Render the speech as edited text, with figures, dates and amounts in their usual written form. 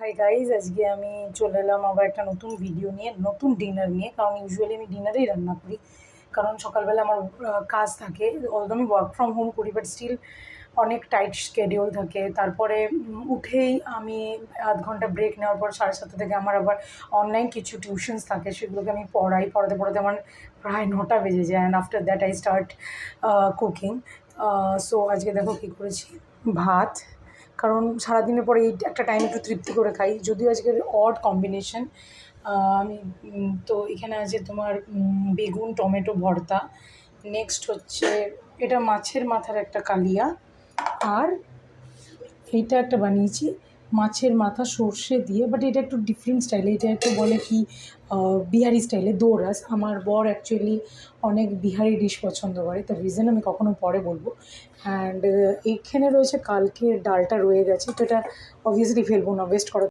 Hi guys, আজকে আমি চলে এলাম আবার একটা নতুন ভিডিও নিয়ে, নতুন ডিনার নিয়ে। কারণ ইউজুয়ালি আমি ডিনারেই রান্না করি, কারণ সকালবেলা আমার কাজ থাকে। অলদো আমি ওয়ার্ক ফ্রম হোম করি, বাট স্টিল অনেক টাইট শিডিউল থাকে। তারপরে উঠেই আমি আধ ঘন্টা ব্রেক নেওয়ার পর 7:30 থেকে আমার আবার অনলাইন কিছু টিউশনস থাকে, সেগুলোকে আমি পড়াতে পড়াতে আমার প্রায় 9টা বেজে যায়। And after that I start cooking. So আজকে দেখো কী করেছি। ভাত, কারণ সারাদিনের পরে এই একটা টাইম একটু তৃপ্তি করে খাই, যদিও আজকের অড কম্বিনেশন। আমি তো এখানে আছে তোমার বেগুন টমেটো ভর্তা, নেক্সট হচ্ছে এটা মাছের মাথার একটা কালিয়া, আর এইটা একটা বানিয়েছি মাছের মাথা সর্ষে দিয়ে, বাট এটা একটু ডিফারেন্ট স্টাইলে। এটা একটু বলে কি বিহারি স্টাইলে দোরাস। আমার বর অ্যাকচুয়ালি অনেক বিহারি ডিশ পছন্দ করে, তার রিজন আমি কখনো পরে বলবো। অ্যান্ড এইখানে রয়েছে কালকের ডালটা রয়ে গেছে, তো এটা অবভিয়াসলি ফেলবো না, ওয়েস্ট করা